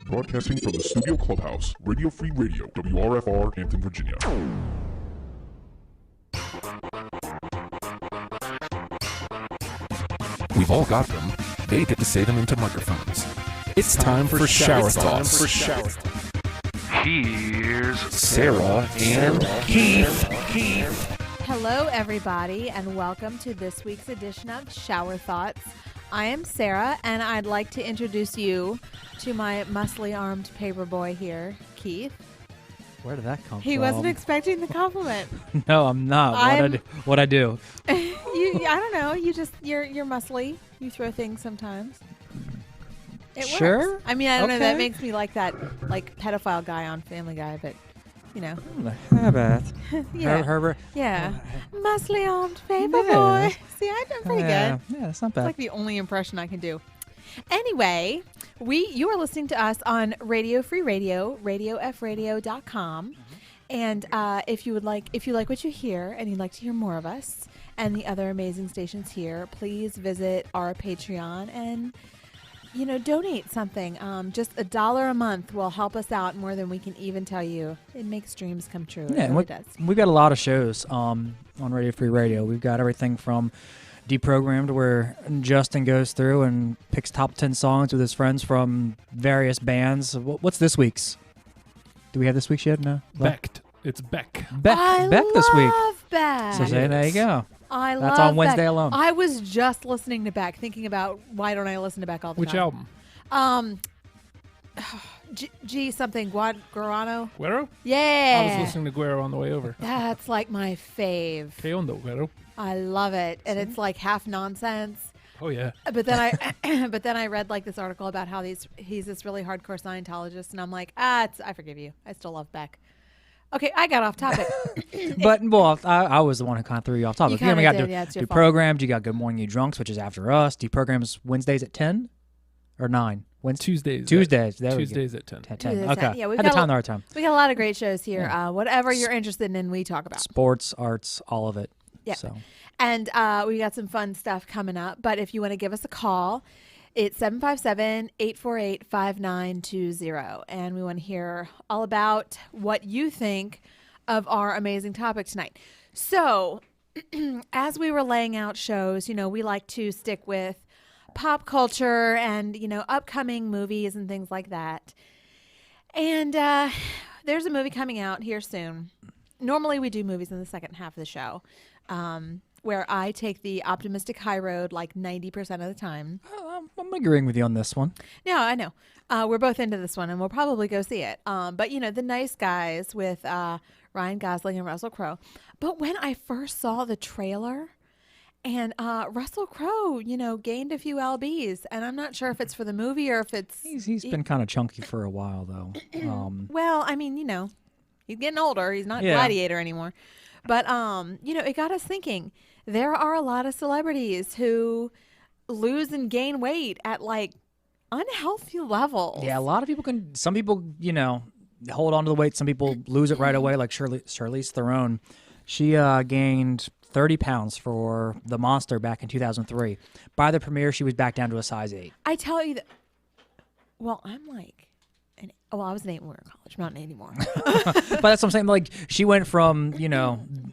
Broadcasting from the Studio Clubhouse, Radio Free Radio, WRFR, Hampton, Virginia. We've all got them. They get to say them into microphones. It's time for Shower Thoughts. Here's Sarah and Keith. Hello, everybody, and welcome to this week's edition of Shower Thoughts. I am Sarah, and I'd like to introduce you to my muscly-armed paperboy here, Keith. Where did that come from? He wasn't expecting the compliment. No, I'm not. What'd I do? I don't know. You're muscly. You throw things sometimes. It Sure. works. I mean, I don't know. That Okay. makes me like that, pedophile guy on Family Guy, but you know. How about Yeah. Herbert? Yeah. Muscly-armed paperboy. See, I'm pretty good. Yeah, that's not It's bad. like the only impression I can do. Anyway, you are listening to us on Radio Free Radio, radiofradio.com. And if you like what you hear and you'd like to hear more of us and the other amazing stations here, please visit our Patreon and donate something. Just $1 a month will help us out more than we can even tell you. It makes dreams come true. Yeah, it really does. we've got a lot of shows on Radio Free Radio. We've got everything from Deprogrammed, where Justin goes through and picks top 10 songs with his friends from various bands. What's this week's? Do we have this week's yet? No? Becked. It's Beck. Beck this week. I love Beck. So there you go. I That's love on Wednesday Beck. alone. I was just listening to Beck, thinking about why don't I listen to Beck all the Which time. album? G something Guarano. Guero? Yeah. I was listening to Guero on the way over. That's like my fave. Que onda, Guero? I love it, and it's like half nonsense. Oh, yeah. But then I read like this article about how he's this really hardcore Scientologist, and I'm like, I forgive you. I still love Beck. Okay, I got off topic. But, well, I was the one who kind of threw you off topic. You kinda got did, yeah, it's your fault. Deprogrammed. You got Good Morning You Drunks, which is after us. Deprogrammed's Wednesdays at 10 or 9? Tuesdays. Tuesdays. There Tuesdays at 10. 10. Tuesdays at 10. Okay. Yeah, we've Had the got time the hard time. We got a lot of great shows here. Yeah. Whatever you're interested in, we talk about. Sports, arts, all of it. Yeah. So. And we got some fun stuff coming up. But if you want to give us a call, it's 757-848-5920. And we want to hear all about what you think of our amazing topic tonight. So as we were laying out shows, we like to stick with pop culture and, upcoming movies and things like that. And there's a movie coming out here soon. Normally we do movies in the second half of the show. Where I take the optimistic high road like 90% of the time. I'm agreeing with you on this one. No, I know. We're both into this one, and we'll probably go see it. But, The Nice Guys with Ryan Gosling and Russell Crowe. But when I first saw the trailer, and Russell Crowe, gained a few lbs, and I'm not sure if it's for the movie or if it's... He's been kind of chunky for a while, though. Well, I mean, he's getting older. He's not Yeah. Gladiator anymore. But, it got us thinking. There are a lot of celebrities who lose and gain weight at, unhealthy levels. Yeah, a lot of people can. Some people, hold on to the weight. Some people lose it right away, like Charlize Theron. She gained 30 pounds for The Monster back in 2003. By the premiere, she was back down to a size 8. I tell you that. Well, I'm I was an 8 when we were in college. I'm not an 8 anymore. But that's what I'm saying. Like, she went from,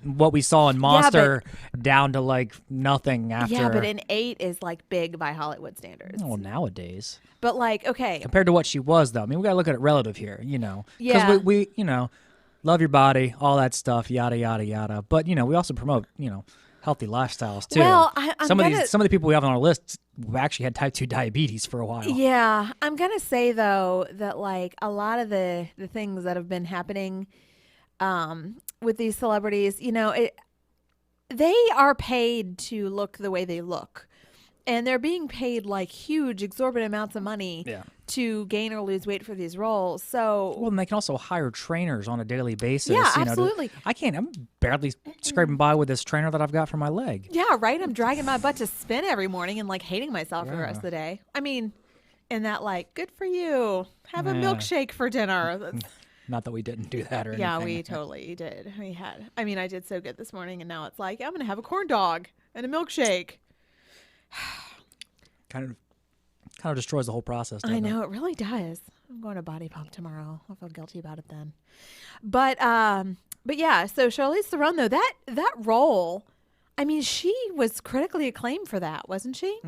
what we saw in Monster down to, nothing after. Yeah, but an 8 is, big by Hollywood standards. Well, nowadays. But, okay. Compared to what she was, though. I mean, we got to look at it relative here, Yeah. Because we love your body, all that stuff, yada, yada, yada. But, we also promote, healthy lifestyles, too. Well, I'm some of the people we have on our list actually had type 2 diabetes for a while. Yeah. I'm going to say, though, that, a lot of the things that have been happening with these celebrities, they are paid to look the way they look. And they're being paid huge, exorbitant amounts of money to gain or lose weight for these roles. So, Well, and they can also hire trainers on a daily basis. Yeah, you know, absolutely. I'm barely scraping by with this trainer that I've got for my leg. yeah, right. I'm dragging my butt to spin every morning and hating myself for the rest of the day. I mean, and that good for you. Have a milkshake for dinner. That's- Not that we didn't do that or anything. yeah, we totally did. We had. I mean, I did so good this morning, and now it's I'm going to have a corn dog and a milkshake. kind Kind of destroys the whole process. I doesn't it? know it really does. I'm going to body pump tomorrow. I'll feel guilty about it then. But yeah. So Charlize Theron, though, that role, I mean, she was critically acclaimed for that, wasn't she?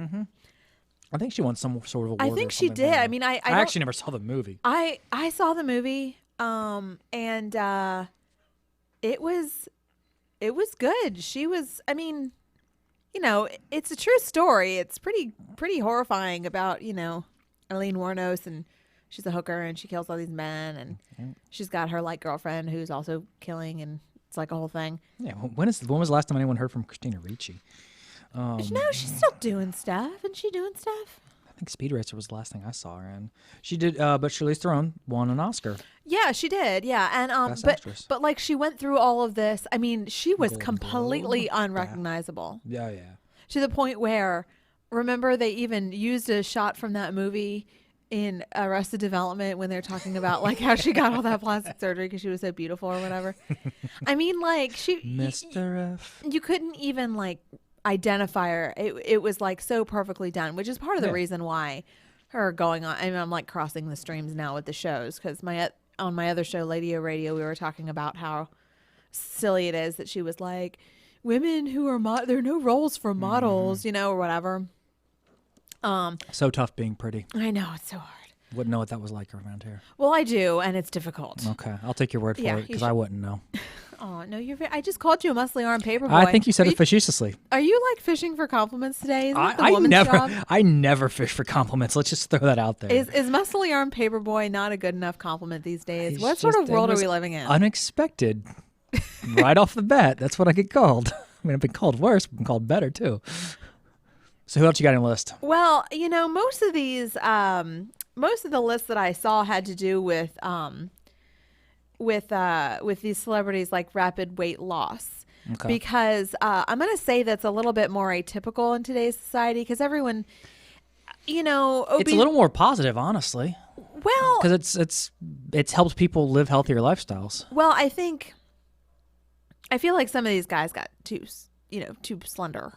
I think she won some sort of award. I or think she something did. for that. I mean, I actually never saw the movie. I saw the movie, and it was good. She was. I mean, you know, it's a true story. It's pretty horrifying about, you know, Eileen Wuornos, and she's a hooker and she kills all these men, and she's got her like girlfriend who's also killing, and it's like a whole thing. Yeah. When was the last time anyone heard from Christina Ricci? No, she's still doing stuff. Isn't she doing stuff? I think Speed Racer was the last thing I saw her in. She did, but Charlize Theron won an Oscar. Yeah, she did. Yeah, and Best actress. but like she went through all of this. I mean, she was Golden completely Globe. unrecognizable Yeah. to the point where, remember, they even used a shot from that movie in Arrested Development when they're talking about like how she got all that plastic surgery because she was so beautiful or whatever. I mean, like Mr. F. you couldn't even like identify her. It was like so perfectly done, which is part of the Yeah. reason why her going on. I mean, I'm like crossing the streams now with the shows because on my other show, Lady O Radio, we were talking about how silly it is that she was like, women who are there are no roles for models, you know, or whatever. So tough being pretty. I know, it's so hard. Wouldn't know what that was like around here. Well, I do, and it's difficult. Okay, I'll take your word for Yeah, it you because should- I wouldn't know. Oh no, I just called you a muscly arm paper boy. I think you said are it facetiously. Are you like fishing for compliments today? Isn't that the I woman's never, job? I never fish for compliments. Let's just throw that out there. Is muscly arm paperboy not a good enough compliment these days? It's What sort just- of world it are was we living in? Unexpected, right off the bat. That's what I get called. I mean, I've been called worse. I've been called better too. So who else you got on the list? Well, you know, most of the lists that I saw had to do with these celebrities like rapid weight loss. Okay. Because I'm going to say that's a little bit more atypical in today's society because everyone, you know, It's a little more positive, honestly, well, because it's helped people live healthier lifestyles. well, I feel like some of these guys got too slender.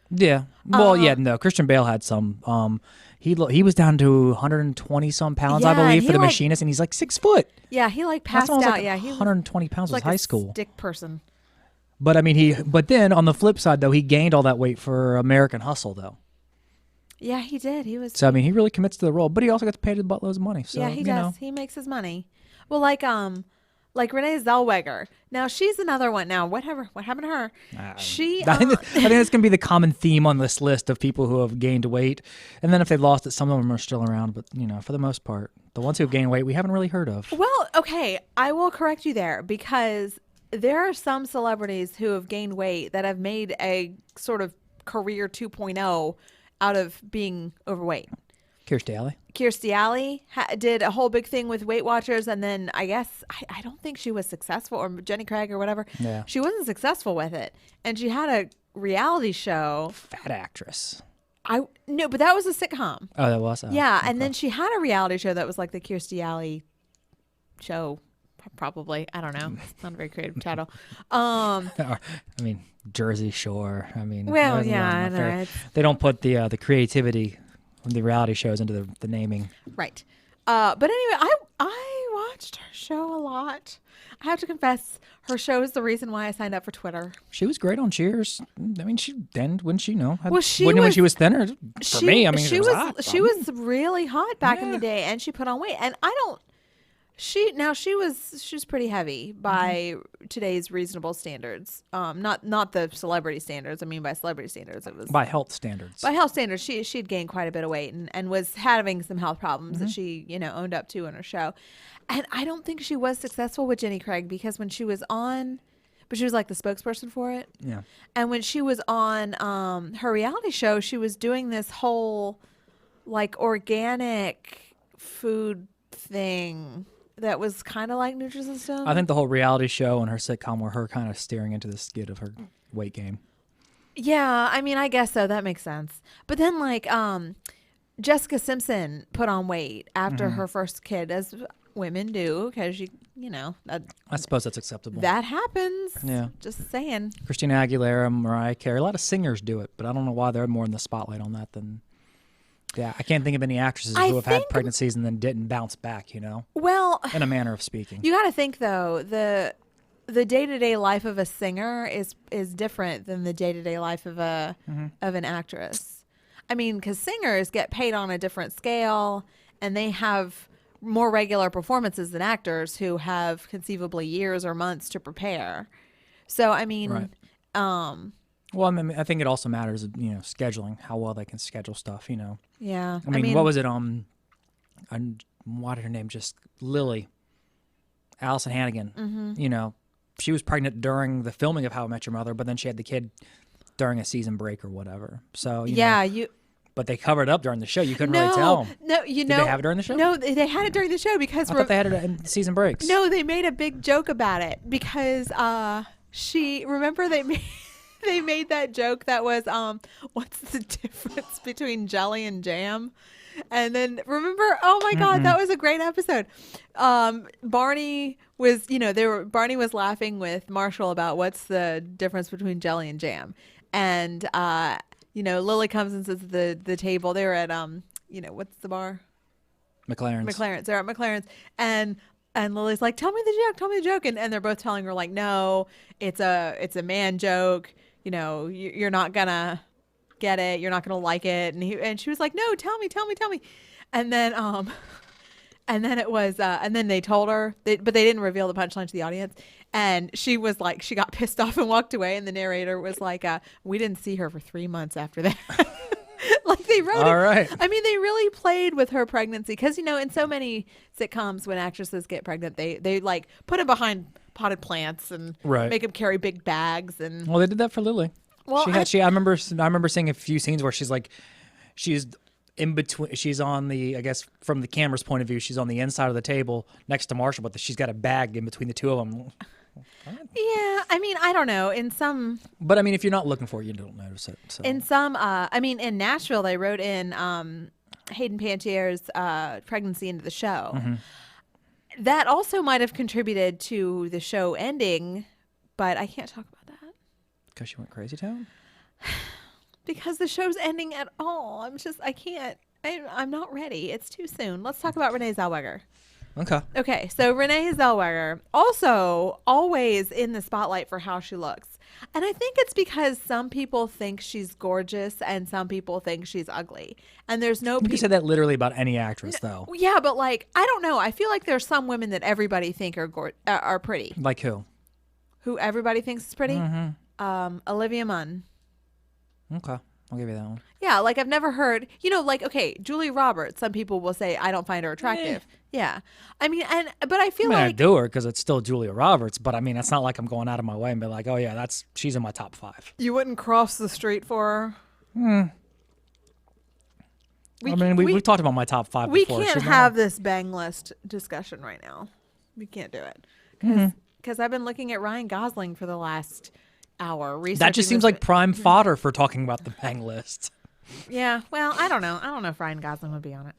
Yeah. Well, yeah. No, Christian Bale had some. He was down to 120 some pounds, I Yeah, and believe, he for the like- machinist, and he's like 6 foot. Yeah, he like Last passed time I was out. like Yeah, he was 120 pounds was like high a school. stick person. But I mean, but then on the flip side, though, he gained all that weight for American Hustle, though. Yeah, he did. He was. So I mean, he really commits to the role, but he also got to pay the buttloads of money. So yeah, he you does. know. He makes his money. Well, like Renee Zellweger. Now she's another one. Now what happened to her? She. I think that's going to be the common theme on this list of people who have gained weight, and then if they've lost it, some of them are still around. But you know, for the most part, the ones who have gained weight, we haven't really heard of. Well, okay, I will correct you there because there are some celebrities who have gained weight that have made a sort of career 2.0 out of being overweight. Kirstie Alley. Kirstie Alley did a whole big thing with Weight Watchers, and then I guess I don't think she was successful, or Jenny Craig or whatever. Yeah. She wasn't successful with it, and she had a reality show. Fat actress. No, but that was a sitcom. Oh, that was. Oh, Yeah, okay. and then she had a reality show that was like the Kirstie Alley show. Probably, I don't know. It's not a very creative title. I mean, Jersey Shore. I mean, Well, there's a yeah, lot I of know. affair- It's- They don't put the creativity from the reality shows into the naming. Right. But anyway, I watched her show a lot. I have to confess, her show is the reason why I signed up for Twitter. She was great on Cheers. I mean, she then wouldn't she know? Well, she when was- she was thinner. For me, I mean, she it was hot. she was really hot back in the Yeah. day, and she put on weight. And I don't. She was pretty heavy by today's reasonable standards. Not the celebrity standards. I mean, by celebrity standards, it was by health standards. by health standards. She'd gained quite a bit of weight and was having some health problems Mm-hmm. that she owned up to in her show. And I don't think she was successful with Jenny Craig because when she was on, but she was like the spokesperson for it. Yeah. And when she was on her reality show, she was doing this whole like organic food thing that was kind of like Nutrisystem. I think the whole reality show and her sitcom were her kind of steering into the skid of her weight gain. Yeah, I mean, I guess so. That makes sense. But then like Jessica Simpson put on weight after her first kid, as women do, because I suppose that's acceptable. that happens. Yeah. Just saying. Christina Aguilera, Mariah Carey, a lot of singers do it, but I don't know why they're more in the spotlight on that than Yeah, I can't think of any actresses I who have had think- pregnancies and then didn't bounce back, you know, Well, in a manner of speaking. you got to think though, the day-to-day life of a singer is different than the day-to-day life of of an actress. I mean, cuz singers get paid on a different scale and they have more regular performances than actors who have conceivably years or months to prepare. So, I mean, Right. Well, I mean, I think it also matters, you know, scheduling, how well they can schedule stuff, you know. yeah. I mean, what was it? What did her name? Just Lily, Allison Hannigan. Mm-hmm. You know, she was pregnant during the filming of How I Met Your Mother, but then she had the kid during a season break or whatever. So you Yeah, know, you but they covered it up during the show. You couldn't really tell. No, you Did know. they have it during the show? No, they had it during the show because I thought they had it in season breaks. no, they made a big joke about it because they made that joke that was what's the difference between jelly and jam? And then remember, oh my God, that was a great episode. Barney was, Barney was laughing with Marshall about what's the difference between jelly and jam. And Lily comes and sits at the table. They were at what's the bar? McLaren's. They're at McLaren's, and Lily's like, tell me the joke, and they're both telling her like, no, it's a man joke. You know, you're not gonna get it. You're not gonna like it. And she was like, no, tell me. And then it was and then they told her, but they didn't reveal the punchline to the audience. And she was like, she got pissed off and walked away. And the narrator was like, we didn't see her for 3 months after that. Like they wrote All it. right. I mean, they really played with her pregnancy because, in so many sitcoms when actresses get pregnant, they like put them behind potted plants and Right. make them carry big bags. And Well, they did that for Lily. Well, I remember seeing a few scenes where she's in between. She's on the, I guess from the camera's point of view, she's on the inside of the table next to Marshall, but she's got a bag in between the two of them. yeah, I mean, I don't know. In some, But I mean, if you're not looking for it, you don't notice it. So. in Nashville, they wrote in Hayden Panettiere's pregnancy into the show. Mm-hmm. That also might have contributed to the show ending, but I can't talk about that. Because she went crazy town? Because the show's ending at all. I can't. I'm not ready. It's too soon. Let's talk about Renee Zellweger. Okay. Okay, so Renee Zellweger, also always in the spotlight for how she looks. And I think it's because some people think she's gorgeous and some people think she's ugly. And there's no You can say that literally about any actress, though. Yeah, but like, I don't know. I feel like there's some women that everybody think are pretty. Like who? Who everybody thinks is pretty? Olivia Munn. Okay. I'll give you that one. Yeah, like I've never heard, okay, Julia Roberts, some people will say I don't find her attractive. Yeah. I mean, but I feel I like do her because it's still Julia Roberts, but I mean, it's not like I'm going out of my way and be like, oh yeah, she's in my top 5. you wouldn't cross the street for her. We've talked about my top 5 We before. can't She's not- have this bang list discussion right now. We can't do it. Because I've been looking at Ryan Gosling for the last hour. That just seems like prime fodder for talking about the bang list. Yeah, well, I don't know. I don't know if Ryan Gosling would be on it.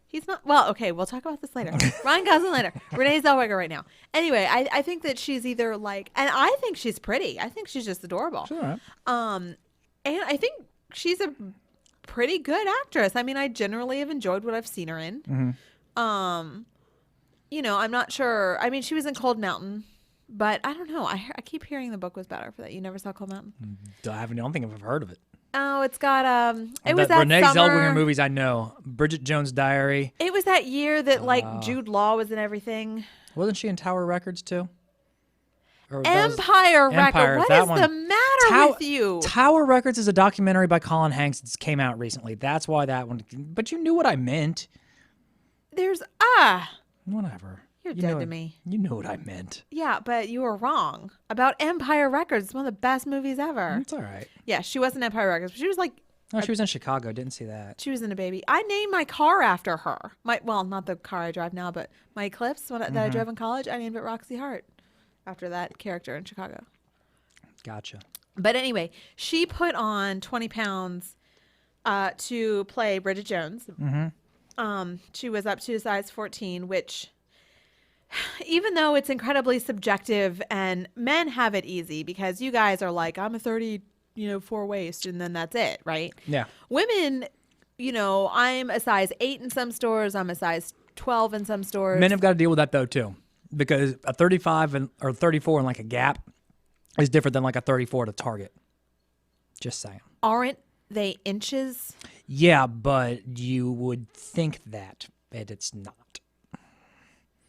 He's not. Well, okay, we'll talk about this later. Ryan Gosling later. Renee Zellweger right now. Anyway, I think that she's either like, and I think she's pretty. I think she's just adorable. All right. And I think she's a pretty good actress. I mean, I generally have enjoyed what I've seen her in. I'm not sure. I mean, she was in Cold Mountain, but I don't know. I keep hearing the book was better for that. You never saw Cold Mountain? I don't think I've heard of it. Oh, it's got it was that Renee summer. Zellweger movies I know. Bridget Jones' Diary. It was that year that like Jude Law was in everything. Wasn't she in Tower Records too? Or that was- Empire Empire, Record. What that is one. the matter with you? Tower Records is a documentary by Colin Hanks that came out recently. That's why that one. But you knew what I meant. There's Whatever. You're You dead know to it. me. You knew what I meant. Yeah, but you were wrong about Empire Records. It's one of the best movies ever. It's all right. Yeah, she was in Empire Records, but she was like, Oh, she was in Chicago. Didn't see that. she was in a baby. I named my car after her. Not the car I drive now, but my Eclipse that I drove in college. I named it Roxy Hart after that character in Chicago. Gotcha. But anyway, she put on 20 pounds to play Bridget Jones. She was up to size 14, which, even though it's incredibly subjective and men have it easy because you guys are like, I'm a 34 waist and then that's it, right? Yeah. Women I'm a size 8 in some stores. I'm a size 12 in some stores. Men have got to deal with that though too, because a 35 or 34 in like a Gap is different than like a 34 at a Target. Just saying. Aren't they inches? Yeah, but you would think that, and it's not.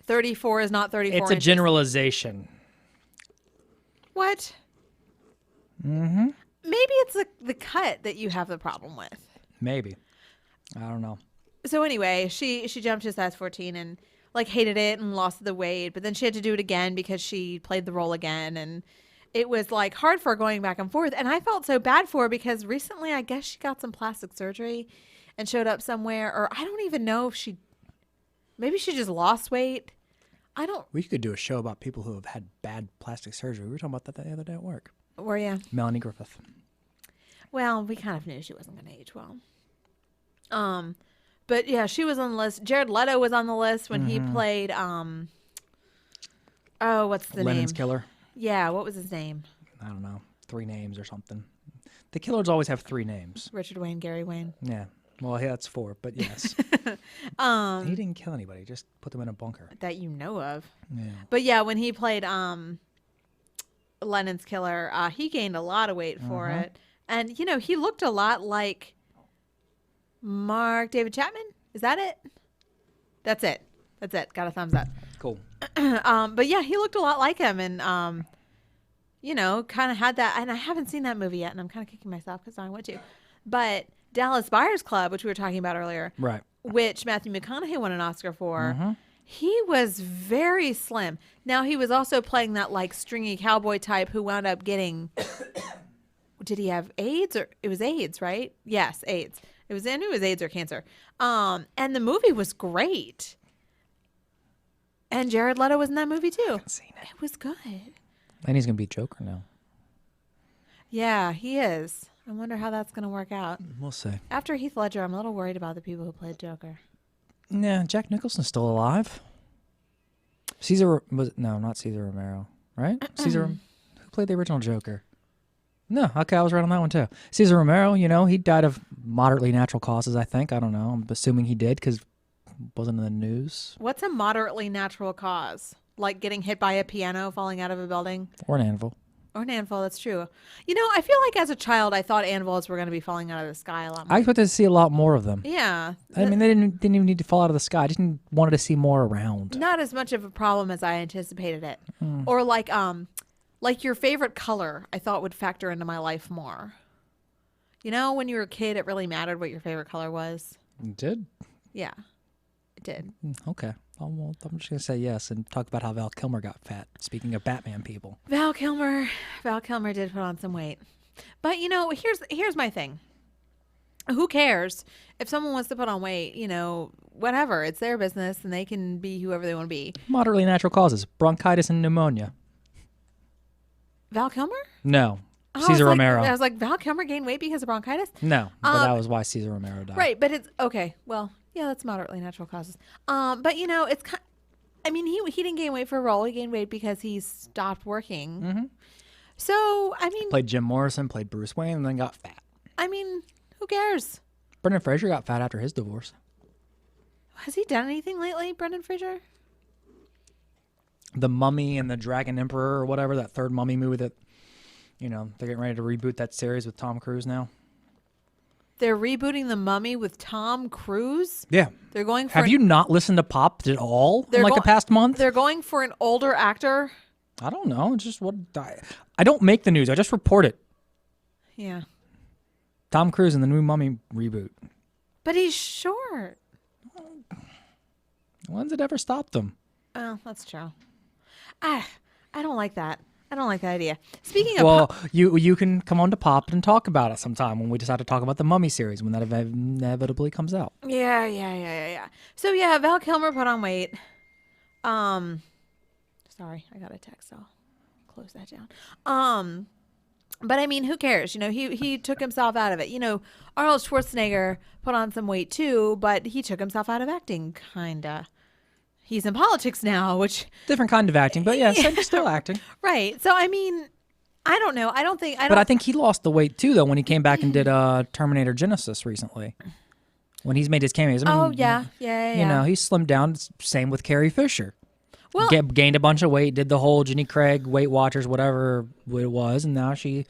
34 is not 34 It's a inches. generalization. What? Mm-hmm. Maybe it's the cut that you have the problem with. Maybe. I don't know. So anyway, she jumped to size 14 and like hated it and lost the weight, but then she had to do it again because she played the role again, and it was like hard for her going back and forth. And I felt so bad for her because recently I guess she got some plastic surgery and showed up somewhere, or I don't even know if maybe she just lost weight. We could do a show about people who have had bad plastic surgery. We were talking about that the other day at work. Were you? Melanie Griffith. Well, we kind of knew she wasn't going to age well. But yeah, she was on the list. Jared Leto was on the list when he played what's the Lennon's name? killer. Yeah, what was his name? I don't know. 3 names or something. The killers always have 3 names. Richard Wayne, Gary Wayne. Yeah. Well, yeah, that's 4, but yes. He didn't kill anybody. Just put them in a bunker. That you know of. Yeah. But yeah, when he played Lennon's killer, he gained a lot of weight for it. And, he looked a lot like Mark David Chapman. Is that it? That's it. Got a thumbs up. Cool. But yeah, he looked a lot like him, and kind of had that. And I haven't seen that movie yet, and I'm kind of kicking myself because I want to. But Dallas Buyers Club, which we were talking about earlier, Right. which Matthew McConaughey won an Oscar for, he was very slim. Now he was also playing that like stringy cowboy type who wound up getting. Did he have AIDS or it was AIDS, right? Yes, AIDS. It was AIDS or cancer. And the movie was great. And Jared Leto was in that movie too. Seen it. It was good. And he's going to be Joker now. Yeah, he is. I wonder how that's going to work out. We'll see. After Heath Ledger, I'm a little worried about the people who played Joker. Yeah, Jack Nicholson's still alive. Not Cesar Romero, right? Who played the original Joker? No, okay, I was right on that one too. Cesar Romero, he died of moderately natural causes, I think. I don't know. I'm assuming he did because it wasn't in the news. What's a moderately natural cause? Like getting hit by a piano, falling out of a building? Or an anvil. Or an anvil, that's true. I feel like as a child, I thought anvils were going to be falling out of the sky a lot more. I expected to see a lot more of them. Yeah. I mean, they didn't even need to fall out of the sky. I just wanted to see more around. Not as much of a problem as I anticipated it. Or like your favorite color, I thought would factor into my life more. When you were a kid, it really mattered what your favorite color was. It did? Yeah, it did. Okay. I'm just going to say yes and talk about how Val Kilmer got fat. Speaking of Batman people. Val Kilmer did put on some weight. But, here's my thing. Who cares if someone wants to put on weight, whatever. It's their business and they can be whoever they want to be. Moderately natural causes. Bronchitis and pneumonia. Val Kilmer? No. Oh, Cesar Romero. I was like, Val Kilmer gained weight because of bronchitis? No, but that was why Cesar Romero died. Right, but it's okay. Well, yeah, that's moderately natural causes. But it's kind. He didn't gain weight for a role. He gained weight because he stopped working. Mm-hmm. So Played Jim Morrison, played Bruce Wayne, and then got fat. Who cares? Brendan Fraser got fat after his divorce. Has he done anything lately, Brendan Fraser? The Mummy and the Dragon Emperor or whatever, that third Mummy movie that, they're getting ready to reboot that series with Tom Cruise now. They're rebooting The Mummy with Tom Cruise? Yeah. They're going for Have you not listened to Pop at all in the past month? They're going for an older actor? I don't know. It's just what I don't make the news. I just report it. Yeah. Tom Cruise in the new Mummy reboot. But he's short. When's it ever stopped them? Oh, that's true. I don't like that. I don't like that idea. Speaking of well, you can come on to Pop and talk about it sometime when we decide to talk about the Mummy series when that inevitably comes out. Yeah. So yeah, Val Kilmer put on weight. Sorry, I got a text. I'll close that down. But who cares? He took himself out of it. Arnold Schwarzenegger put on some weight too, but he took himself out of acting, kinda. He's in politics now, which different kind of acting, but yes, still acting. Right. So I don't know. But I think he lost the weight too, though, when he came back and did Terminator Genesis recently. when he's made his cameos. I mean, Oh yeah. You know, he slimmed down. Same with Carrie Fisher. Well, Gained a bunch of weight, did the whole Jenny Craig Weight Watchers, whatever it was, and now she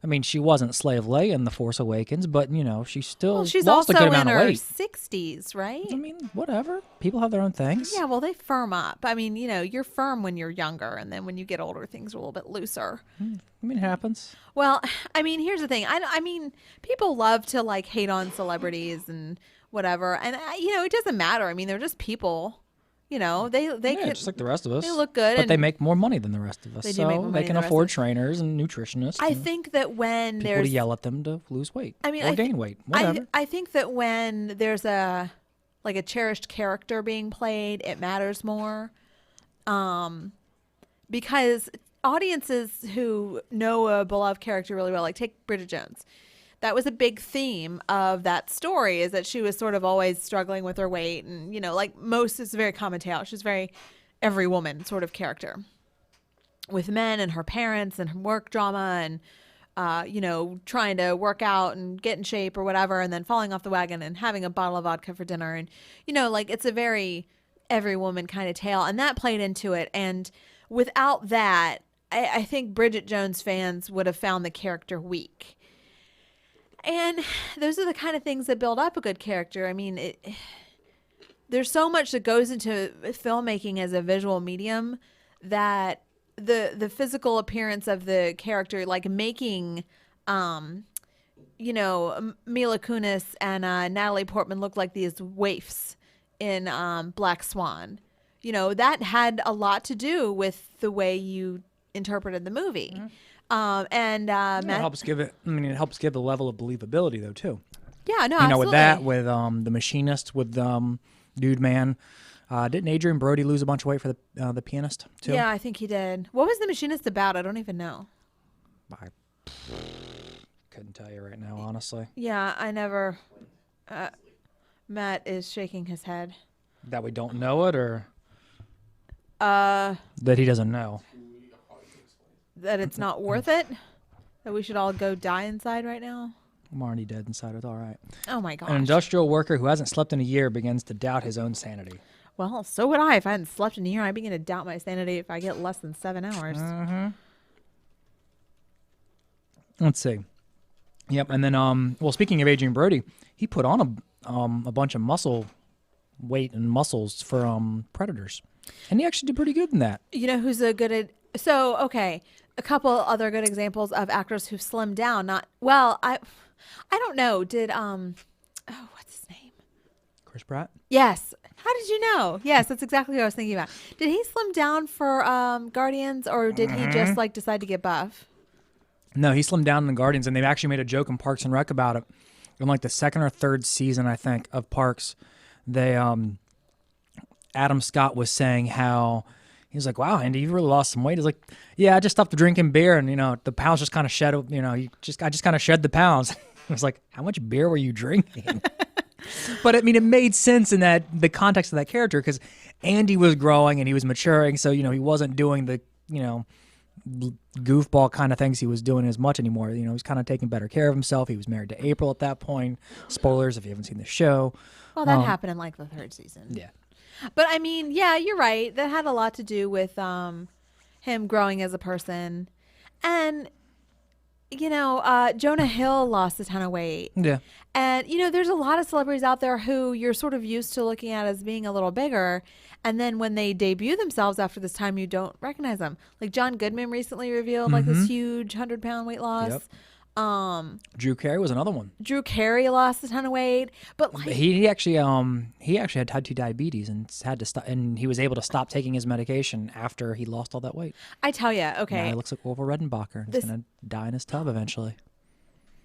wasn't Slave Leia in The Force Awakens, but you know, she still she's lost also a good in amount of her weight. 60s, right? I mean, whatever. People have their own things. Yeah, well, they firm up. I mean, you know, you're firm when you're younger, and then when you get older, things are a little bit looser. I mean, it happens. Well, I mean, here's the thing. I mean, people love to like hate on celebrities and whatever, and you know, it doesn't matter. I mean, they're just people. You know, they Yeah, can just like the rest of us. they look good, but they and make more money than the rest of us. They do make more So money they than can the rest of afford us. trainers and nutritionists. I and think that when people there's to yell at them to lose weight. I mean, or gain weight. Whatever. I think that when there's a cherished character being played, it matters more. Because audiences who know a beloved character really well, like take Bridget Jones. That was a big theme of that story, is that she was sort of always struggling with her weight, and you know, like most, it's a very common tale. She's very every woman sort of character with men and her parents and her work drama and you know, trying to work out and get in shape or whatever, and then falling off the wagon and having a bottle of vodka for dinner. And, you know, like it's a very every woman kind of tale. And that played into it. And without that, I think Bridget Jones fans would have found the character weak. And those are the kind of things that build up a good character. I mean, there's so much that goes into filmmaking as a visual medium that the physical appearance of the character, like making, you know, Mila Kunis and Natalie Portman look like these waifs in Black Swan. You know, that had a lot to do with the way you interpreted the movie. Mm-hmm. And it Matt, helps give it. I mean, it helps give the level of believability though too. yeah, no, You know, absolutely. with that, with the machinist, with Dude Man. Didn't Adrian Brody lose a bunch of weight for the pianist too? Yeah, I think he did. What was The Machinist about? I don't even know. I couldn't tell you right now, honestly. Yeah, I never. Matt is shaking his head. That we don't know it, or That that he doesn't know. it's not worth it. That we should all go die inside right now. I'm already dead inside. It's all right. Oh my gosh. An industrial worker who hasn't slept in a year begins to doubt his own sanity. Well, so would I if I hadn't slept in a year. I'd begin to doubt my sanity if I get less than 7 hours. Let's see. Yep, and then well, speaking of Adrian Brody, he put on a bunch of muscle weight and muscles for Predators, and he actually did pretty good in that. You know who's a good so okay, a couple other good examples of actors who've slimmed down. Not well, I don't know. Did what's his name? Chris Pratt. Yes. How did you know? Yes, that's exactly what I was thinking about. Did he slim down for Guardians, or did he just like decide to get buff? No, he slimmed down in the Guardians, and they've actually made a joke in Parks and Rec about it. In like the second or third season, I think, of Parks, they Adam Scott was saying how he was like, "Wow, Andy, you really lost some weight." He's like, "Yeah, I just stopped drinking beer, and you know, the pounds just kind of shed. You know, I just kind of shed the pounds." I was like, "How much beer were you drinking?" But I mean, it made sense in that the context of that character, because Andy was growing and he was maturing, so you know, he wasn't doing the goofball kind of things he was doing as much anymore. You know, he was kind of taking better care of himself. He was married to April at that point. Spoilers if you haven't seen the show. Well, that happened in like the third season. Yeah. But I mean, yeah, you're right. That had a lot to do with him growing as a person. And, you know, Jonah Hill lost a ton of weight. Yeah. And, you know, there's a lot of celebrities out there who you're sort of used to looking at as being a little bigger. And then when they debut themselves after this time, you don't recognize them. Like John Goodman recently revealed like this huge 100-pound weight loss. Yep. Drew Carey was another one. Drew Carey lost a ton of weight. But like, He actually had type 2 diabetes and had to stop, and he was able to stop taking his medication after he lost all that weight. I tell you, Now okay. he looks like Orville Redenbacher. He's gonna die in his tub eventually.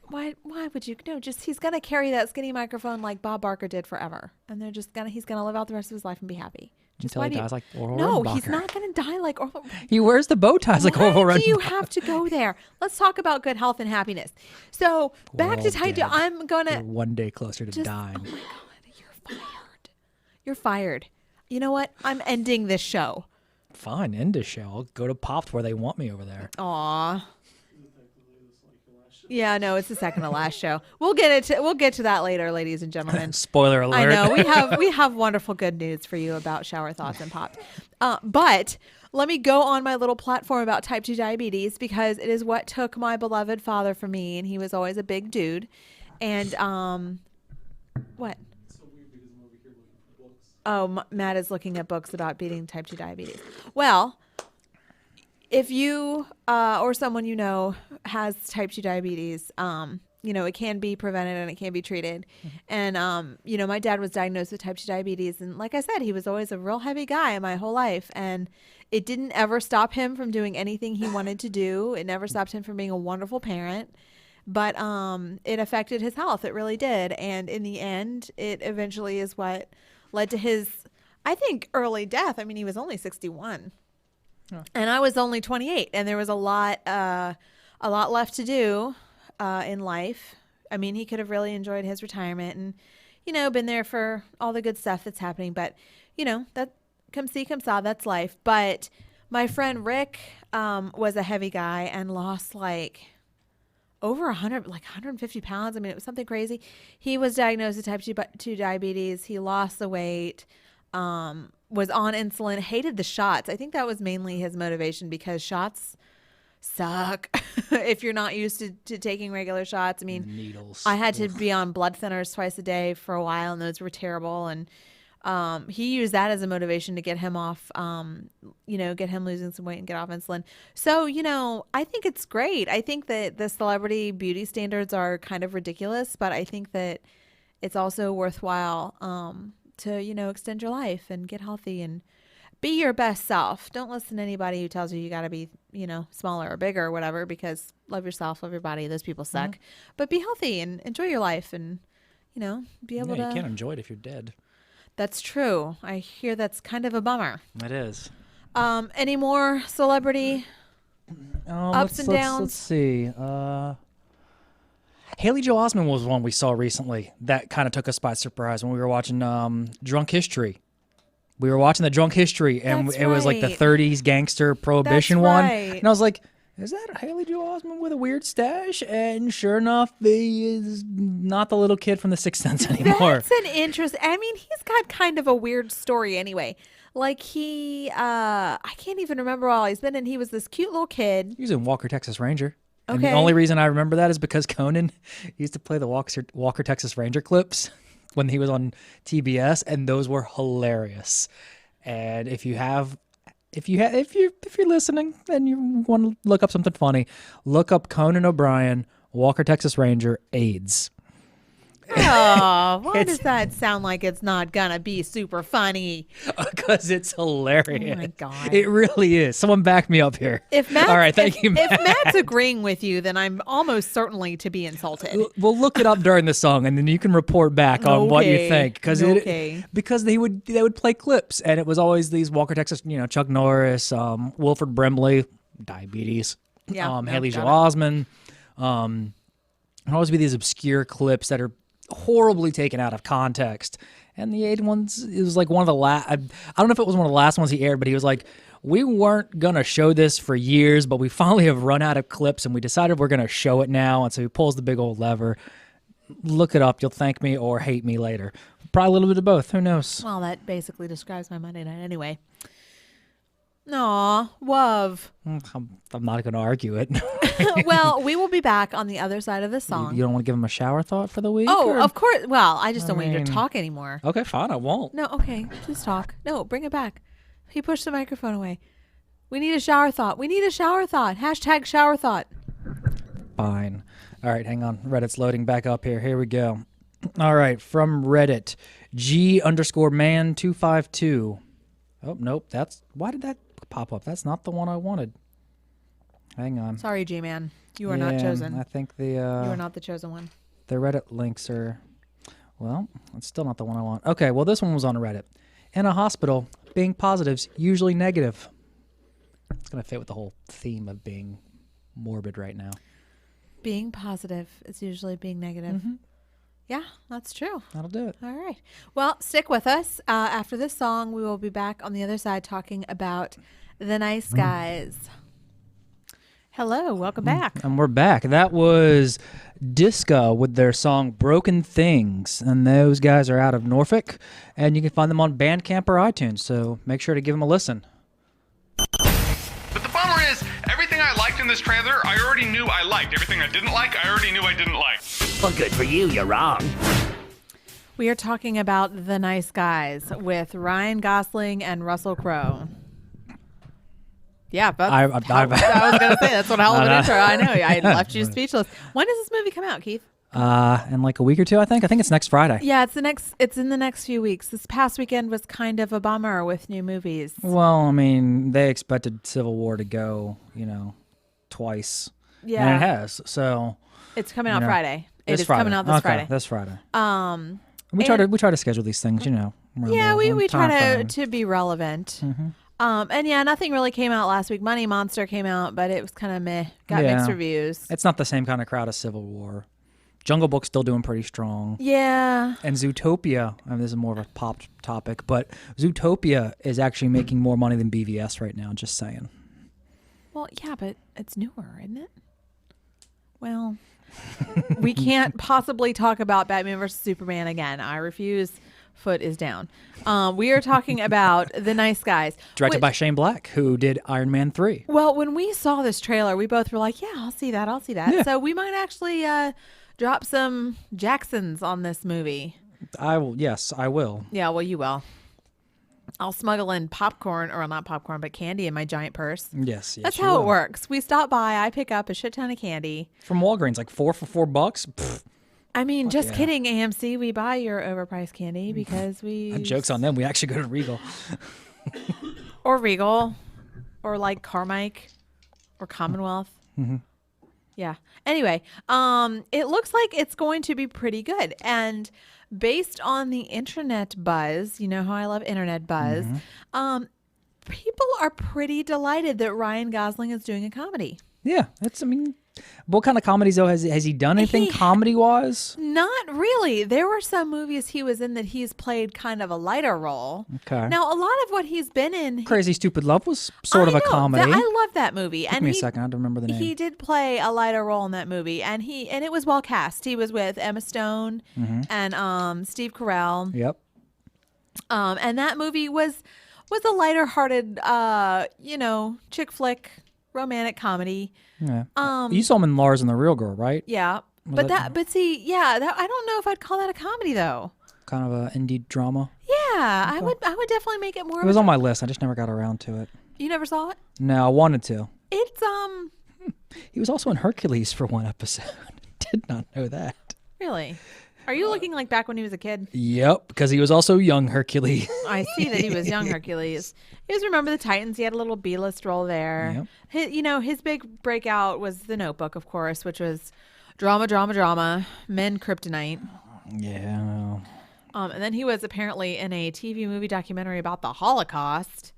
Why would you no, just he's gonna carry that skinny microphone like Bob Barker did forever. And he's gonna live out the rest of his life and be happy. Just Until why he do you- dies like Orville No, Redenbacher. he's not gonna die like Orville. He wears the bow ties like Orville Why Redenbacher. do you have to go there? Let's talk about good health and happiness. So back all to Taito, dead. I'm You're gonna one day closer to just dying. oh my god, you're fired. You're fired. You know what? I'm ending this show. Fine, end this show. I'll go to Pops where they want me over there. Aw. Yeah, no, it's the second to last show. We'll get to that later, ladies and gentlemen. Spoiler alert. I know we have wonderful good news for you about shower thoughts and pops. But let me go on my little platform about type 2 diabetes because it is what took my beloved father from me, and he was always a big dude. And what? Oh, Matt is looking at books about beating type 2 diabetes. Well, if you or someone you know has type 2 diabetes, it can be prevented and it can be treated. And, my dad was diagnosed with type 2 diabetes. And like I said, he was always a real heavy guy my whole life. And it didn't ever stop him from doing anything he wanted to do. It never stopped him from being a wonderful parent. But it affected his health. It really did. And in the end, it eventually is what led to his, I think, early death. I mean, he was only 61. And I was only 28, and there was a lot left to do in life. I mean, he could have really enjoyed his retirement and, been there for all the good stuff that's happening. But, that come see, come saw, that's life. But my friend Rick was a heavy guy and lost over 150 pounds. I mean, it was something crazy. He was diagnosed with type 2 diabetes. He lost the weight. Was on insulin, hated the shots. I think that was mainly his motivation because shots suck if you're not used to taking regular shots. I mean, needles. I had to be on blood thinners twice a day for a while, and those were terrible. And he used that as a motivation to get him off, get him losing some weight and get off insulin. So, I think it's great. I think that the celebrity beauty standards are kind of ridiculous, but I think that it's also worthwhile to, extend your life and get healthy and be your best self. Don't listen to anybody who tells you got to be, smaller or bigger or whatever, because love yourself, love your body. Those people suck. But be healthy and enjoy your life and, be able to. You can't enjoy it if you're dead. That's true. I hear that's kind of a bummer. It is. Any more celebrity ups and downs? Let's see. Haley Joel Osment was one we saw recently that kind of took us by surprise when we were watching Drunk History. We were watching the Drunk History, and That's it was like the right. 30s gangster prohibition That's one. right. And I was like, is that Haley Joel Osment with a weird stash? And sure enough, he is not the little kid from The Sixth Sense anymore. That's an interest. I mean, he's got kind of a weird story anyway. Like I can't even remember all he's been in. He was this cute little kid. He was in Walker, Texas Ranger. And Okay. the only reason I remember that is because Conan used to play the Walker, Texas Ranger clips when he was on TBS, and those were hilarious. And if you're listening and you want to look up something funny, look up Conan O'Brien, Walker, Texas Ranger, AIDS. Oh, why does that sound like it's not gonna be super funny? Because it's hilarious. Oh my God. It really is. Someone back me up here. If Matt's, All right, thank you, Matt. If Matt's agreeing with you, then I'm almost certainly to be insulted. We'll look it up during the song, and then you can report back on what you Okay. think. Because they would play clips, and it was always these Walker, Texas, Chuck Norris, Wilford Brimley, diabetes, Yeah, Haley got Joel Osment. There'd always be these obscure clips that are horribly taken out of context. And the AIDS ones, it was like one of the last. I don't know if it was one of the last ones he aired, but he was like, we weren't going to show this for years, but we finally have run out of clips, and we decided we're going to show it now. And so he pulls the big old lever. Look it up. You'll thank me or hate me later. Probably a little bit of both. Who knows? Well, that basically describes my Monday night anyway. Aw, love. I'm not going to argue it. Well, we will be back on the other side of the song. You don't want to give him a shower thought for the week? Oh, or? of course. Well, I just don't want you mean- to talk anymore. Okay, fine. I won't. No, okay. Please talk. No, bring it back. He pushed the microphone away. We need a shower thought. We need a shower thought. Hashtag shower thought. Fine. All right, hang on. Reddit's loading back up here. Here we go. All right, from Reddit, G_man252. Oh, nope. Why did that pop up? That's not the one I wanted. Hang on. Sorry, G-Man. You are not chosen. I think You are not the chosen one. the Reddit links are, well, it's still not the one I want. Okay, well, this one was on Reddit. In a hospital, being positive's usually negative. It's going to fit with the whole theme of being morbid right now. Being positive is usually being negative. Mm-hmm. Yeah, that's true. That'll do it. All right. Well, stick with us. After this song, we will be back on the other side talking about the nice guys. Hello, welcome back. And we're back. That was Disco with their song Broken Things. And those guys are out of Norfolk. And you can find them on Bandcamp or iTunes. So make sure to give them a listen. But the bummer is, everything I liked in this trailer, I already knew I liked. Everything I didn't like, I already knew I didn't like. Well, good for you. You're wrong. We are talking about The Nice Guys with Ryan Gosling and Russell Crowe. Yeah, but I was going to say, that's what hell of an intro. I know. I left you speechless. When does this movie come out, Keith? In like a week or two, I think. I think it's next Friday. Yeah, it's in the next few weeks. This past weekend was kind of a bummer with new movies. Well, I mean, they expected Civil War to go, twice. Yeah. And it has. So it's coming out Friday. It is Friday. coming out this Friday. This Friday. We try to schedule these things, Yeah, we try to be relevant. Mm-hmm. And yeah, nothing really came out last week. Money Monster came out, but it was kind of meh. Got mixed reviews. It's not the same kind of crowd as Civil War. Jungle Book's still doing pretty strong. Yeah. And Zootopia, this is more of a pop topic, but Zootopia is actually making more money than BVS right now, just saying. Well, yeah, but it's newer, isn't it? Well, we can't possibly talk about Batman versus Superman again. I refuse. Foot is down. We are talking about The Nice Guys. Directed by Shane Black, who did Iron Man 3. Well, when we saw this trailer, we both were like, yeah, I'll see that. Yeah. So we might actually drop some Jacksons on this movie. I will. Yes, I will. Yeah, well, you will. I'll smuggle in popcorn, or not popcorn, but candy in my giant purse. Yes. That's how it works. We stop by, I pick up a shit ton of candy. From Walgreens, like 4 for $4. Pfft. I mean, just kidding, AMC. We buy your overpriced candy because we... Joke's on them. We actually go to Regal. Or Regal. Or like Carmike. Or Commonwealth. Mm-hmm. Yeah. Anyway, it looks like it's going to be pretty good. And based on the internet buzz, you know how I love internet buzz, people are pretty delighted that Ryan Gosling is doing a comedy. Yeah. What kind of comedies, though? Has he done anything comedy-wise? Not really. There were some movies he was in that he's played kind of a lighter role. Okay. Now, a lot of what he's been in... Crazy Stupid Love was sort of a comedy. I love that movie. Took me a second. I don't remember the name. He did play a lighter role in that movie, and it was well cast. He was with Emma Stone and Steve Carell. Yep. And that movie was a lighter-hearted, chick flick, romantic comedy. Yeah. You saw him in Lars and the Real Girl, right? Yeah. I don't know if I'd call that a comedy though. Kind of an indie drama. Yeah, I would definitely make it more. It was on my list. I just never got around to it. You never saw it? No, I wanted to. It's He was also in Hercules for one episode. Did not know that. Really? Are you looking like back when he was a kid? Yep, because he was also young Hercules. I see that he was young Hercules. He was Remember the Titans. He had a little B-list role there. Yep. His big breakout was The Notebook, of course, which was drama, men kryptonite. Yeah. And then he was apparently in a TV movie documentary about the Holocaust.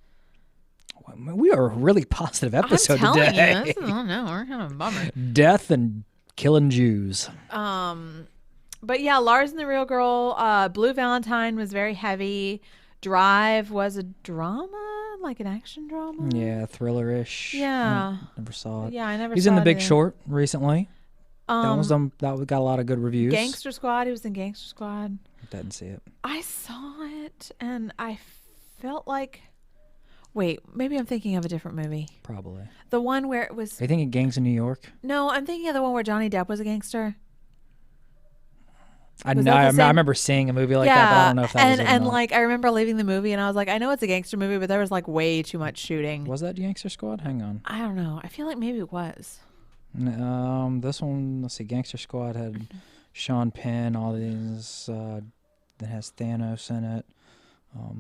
We are a really positive episode I'm telling today. You, I don't know. We're kind of a bummer. Death and killing Jews. But yeah, Lars and the Real Girl, Blue Valentine was very heavy. Drive was a drama, like an action drama. Yeah, thriller-ish. Yeah. Never saw it. Yeah, I never He's saw in The it Big either. Short recently. That got a lot of good reviews. Gangster Squad. He was in Gangster Squad. Didn't see it. I saw it and I felt like... Wait, maybe I'm thinking of a different movie. Probably. The one where it was... Are you thinking Gangs in New York? No, I'm thinking of the one where Johnny Depp was a gangster. I remember seeing a movie like that, but I don't know if that was it or not. I remember leaving the movie and I was like, I know it's a gangster movie, but there was like way too much shooting. Was that Gangster Squad? Hang on. I don't know. I feel like maybe it was. This one, let's see, Gangster Squad had Sean Penn, all these, that has Thanos in it.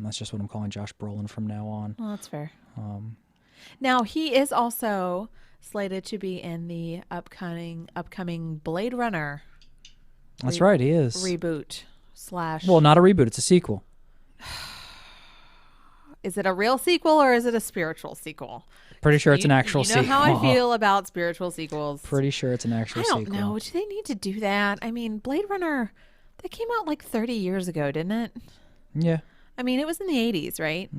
That's just what I'm calling Josh Brolin from now on. Well, that's fair. Now, he is also slated to be in the upcoming Blade Runner. That's right, he is. Reboot / Well, not a reboot, it's a sequel. Is it a real sequel or is it a spiritual sequel? Pretty sure it's an actual sequel. You know how I feel about spiritual sequels. Pretty sure it's an actual sequel. I don't know. Do they need to do that? I mean, Blade Runner, that came out like 30 years ago, didn't it? Yeah. I mean, it was in the 80s, right?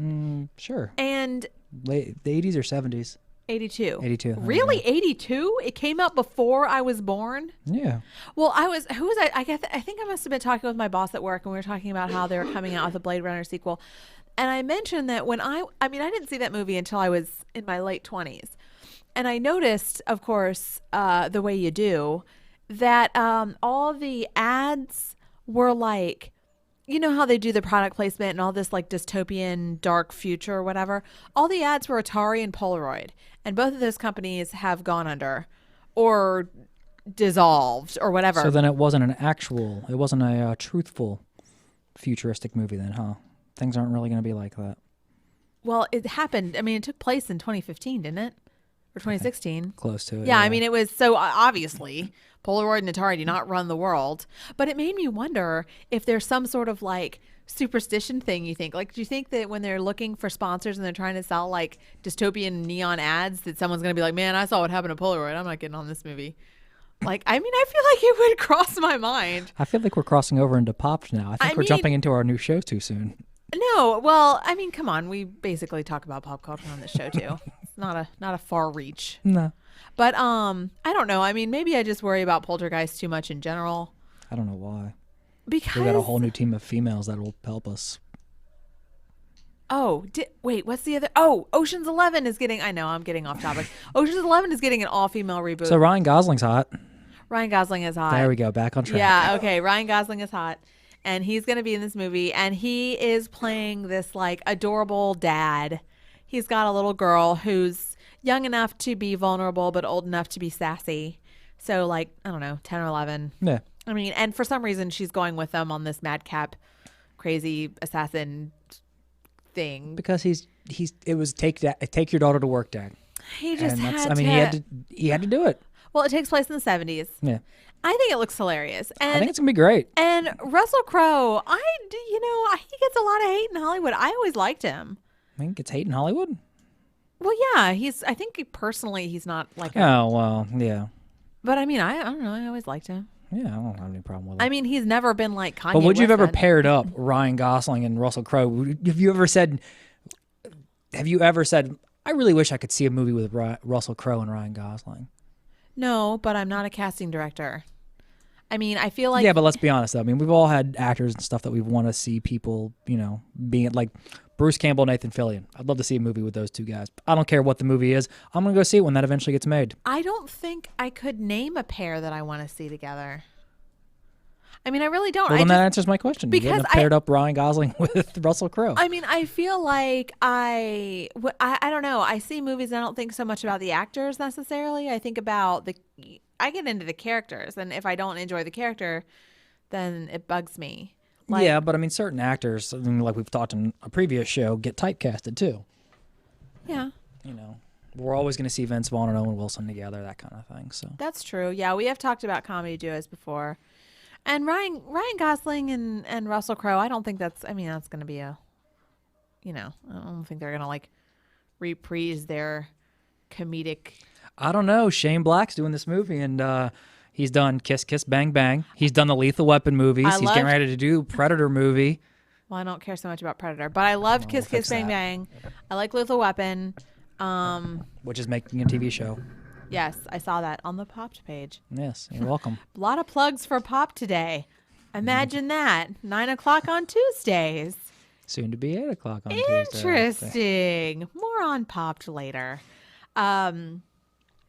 Sure. And... The 80s or 70s? 82. 82. Really? 82? It came out before I was born? Yeah. Well, who was I think I must have been talking with my boss at work, and we were talking about how they were coming out with a Blade Runner sequel. And I mentioned that when I didn't see that movie until I was in my late 20s. And I noticed, of course, the way you do, that all the ads were like, you know how they do the product placement and all this like dystopian dark future or whatever? All the ads were Atari and Polaroid. And both of those companies have gone under or dissolved or whatever. So then it wasn't a truthful futuristic movie then, huh? Things aren't really going to be like that. Well, it happened. I mean, it took place in 2015, didn't it? Or 2016? Close to it. Yeah, I mean, it was so obviously Polaroid and Atari do not run the world. But it made me wonder if there's some sort of like superstition thing you think. Like, do you think that when they're looking for sponsors and they're trying to sell like dystopian neon ads, that someone's going to be like, man, I saw what happened to Polaroid. I'm not getting on this movie. Like, I mean, I feel like it would cross my mind. I feel like we're crossing over into Pops now. I think we're jumping into our new show too soon. No, well, I mean, come on. We basically talk about pop culture on this show too. It's not a far reach. No. But I don't know. I mean, maybe I just worry about Poltergeist too much in general. I don't know why. Because We got a whole new team of females that will help us. Oh, wait, what's the other? Oh, Ocean's 11 is getting. I know I'm getting off topic. Ocean's 11 is getting an all-female reboot. So Ryan Gosling's hot. Ryan Gosling is hot. There we go. Back on track. Yeah. Okay. Ryan Gosling is hot, and he's going to be in this movie, and he is playing this like adorable dad. He's got a little girl who's young enough to be vulnerable, but old enough to be sassy. So like, I don't know, 10 or 11. Yeah. I mean, and for some reason she's going with them on this madcap, crazy assassin thing. Because it was take your daughter to work, Dad. He just And had he had to do it. Well, it takes place in the 70s. Yeah. I think it looks hilarious. And I think it's gonna be great. And Russell Crowe, he gets a lot of hate in Hollywood. I always liked him. I think it's hate in Hollywood. Well, yeah, I think personally he's not like Oh well, yeah. But I mean, I don't know. I always liked him. Yeah, I don't have any problem with it. I mean, he's never been like Kanye. But would you have ever West. paired up Ryan Gosling and Russell Crowe? Have you ever said, I really wish I could see a movie with Russell Crowe and Ryan Gosling? No, but I'm not a casting director. I mean, I feel like... Yeah, but let's be honest, though. I mean, we've all had actors and stuff that we want to see people, being like Bruce Campbell, Nathan Fillion. I'd love to see a movie with those two guys. I don't care what the movie is. I'm going to go see it when that eventually gets made. I don't think I could name a pair that I want to see together. I mean, I really don't. Well, then that answers my question. Because you paired up Ryan Gosling with Russell Crowe. I mean, I feel like I don't know. I see movies and I don't think so much about the actors necessarily. I think about I get into the characters, and if I don't enjoy the character, then it bugs me. Like, yeah, but I mean, certain actors, like we've talked in a previous show, get typecasted too. Yeah. We're always going to see Vince Vaughn and Owen Wilson together, that kind of thing. So that's true. Yeah, we have talked about comedy duos before. And Ryan Gosling and Russell Crowe, I don't think that's going to be I don't think they're going to like reprise their comedic. I don't know. Shane Black's doing this movie, and he's done Kiss Kiss Bang Bang. He's done the Lethal Weapon movies. He's getting ready to do Predator movie. Well, I don't care so much about Predator, but I loved Kiss Kiss Bang Bang. I like Lethal Weapon. Which is making a TV show. Yes, I saw that on the Popped page. Yes, you're welcome. A lot of plugs for Pop today. Imagine that. 9:00 on Tuesdays. Soon to be 8:00 on Tuesday. Interesting. More on Popped later.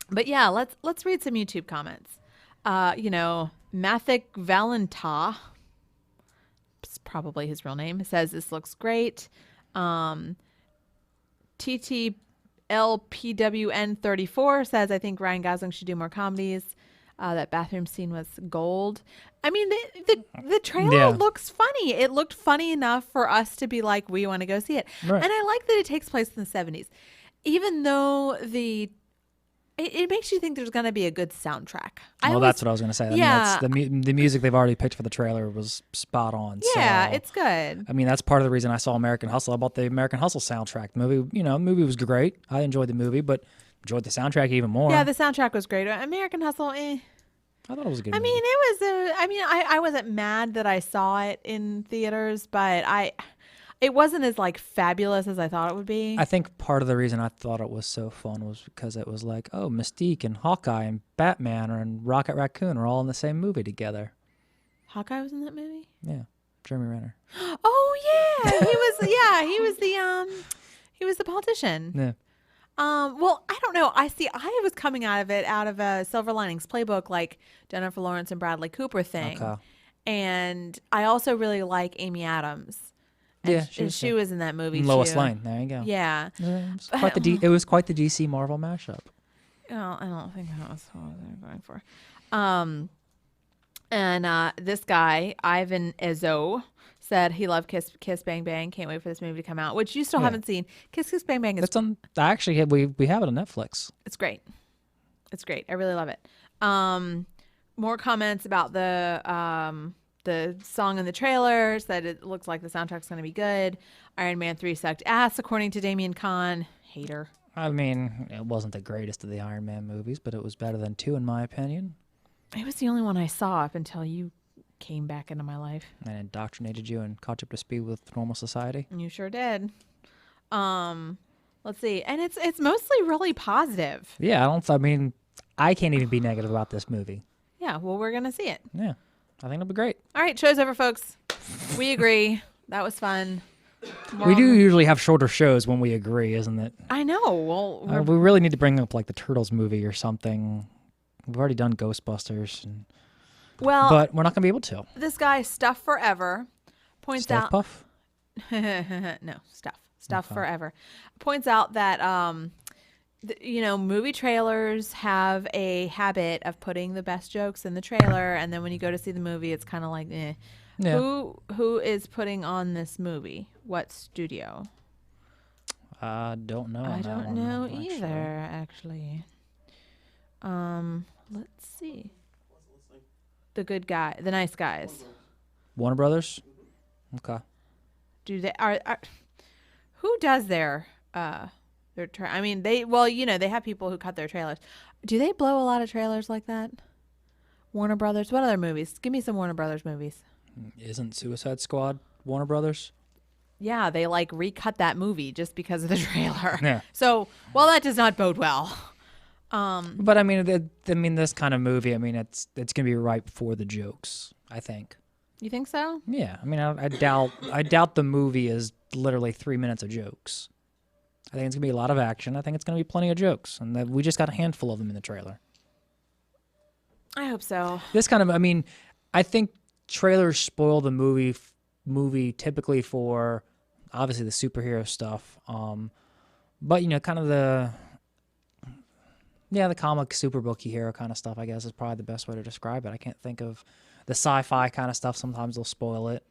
But yeah, let's read some YouTube comments. Mathic Valenta, it's probably his real name, says this looks great. TTLPWN34 says, I think Ryan Gosling should do more comedies. That bathroom scene was gold. I mean, the trailer looks funny. It looked funny enough for us to be like, we want to go see it. Right. And I like that it takes place in the 70s. Even though it makes you think there's going to be a good soundtrack. Well, that's what I was going to say. Yeah. I mean, the music they've already picked for the trailer was spot on. Yeah, so, it's good. I mean, that's part of the reason I saw American Hustle. I bought the American Hustle soundtrack. The movie was great. I enjoyed the movie, but enjoyed the soundtrack even more. Yeah, the soundtrack was great. American Hustle, I thought it was a good movie. mean, it was I wasn't mad that I saw it in theaters, but I It wasn't as like fabulous as I thought it would be. I think part of the reason I thought it was so fun was because it was like, oh, Mystique and Hawkeye and Batman and Rocket Raccoon are all in the same movie together. Hawkeye was in that movie? Yeah, Jeremy Renner. Oh yeah, he was the politician. Yeah. Well, I don't know. I was coming out of a Silver Linings Playbook, like Jennifer Lawrence and Bradley Cooper thing. Okay. And I also really like Amy Adams. And Yeah, she was in that movie Lois too. Lane. There you go. Yeah. It was quite the DC Marvel mashup. Well, I don't think that was what they're going for. And this guy, Ivan Ezzo, said he loved Kiss Bang Bang. Can't wait for this movie to come out, which you still haven't seen. Kiss Bang Bang is That's on. I actually we have it on Netflix. it's great. It's great. I really love it. More comments about the song in the trailer. Said it looks like the soundtrack's going to be good. Iron Man 3 sucked ass, according to Damien Kahn. Hater. I mean, it wasn't the greatest of the Iron Man movies, but it was better than 2 in my opinion. It was the only one I saw up until you came back into my life. And indoctrinated you and caught you up to speed with normal society. You sure did. Let's see. And it's mostly really positive. Yeah, I can't even be negative about this movie. Yeah, well, we're going to see it. Yeah, I think it'll be great. All right, show's over, folks. We agree. That was fun. We do usually have shorter shows when we agree, isn't it? I know. Well, We really need to bring up like the Turtles movie or something. We've already done Ghostbusters, but we're not going to be able to. This guy, Stuff Forever, points Stove out... Puff? No, Stuff Forever. Points out that, movie trailers have a habit of putting the best jokes in the trailer, and then when you go to see the movie, it's kind of like, eh. Yeah. Who is putting on this movie? What studio? I don't know. I on that don't one, know actually. either, actually. Let's see. The good guy, the nice guys. Warner Brothers? Okay. Do they are who does their I mean, they have people who cut their trailers. Do they blow a lot of trailers like that? Warner Brothers. What other movies? Give me some Warner Brothers movies. Isn't Suicide Squad Warner Brothers? Yeah, they like recut that movie just because of the trailer. Yeah. So, well, that does not bode well. But I mean, this kind of movie, it's gonna be ripe for the jokes. I think. You think so? Yeah. I mean, I doubt the movie is literally 3 minutes of jokes. I think it's gonna be a lot of action. I think it's gonna be plenty of jokes, and that we just got a handful of them in the trailer. I hope so. This kind of, I think trailers spoil the movie typically for obviously the superhero stuff, but kind of the comic superbooky hero kind of stuff, I guess, is probably the best way to describe it. I can't think of the sci-fi kind of stuff. Sometimes they'll spoil it.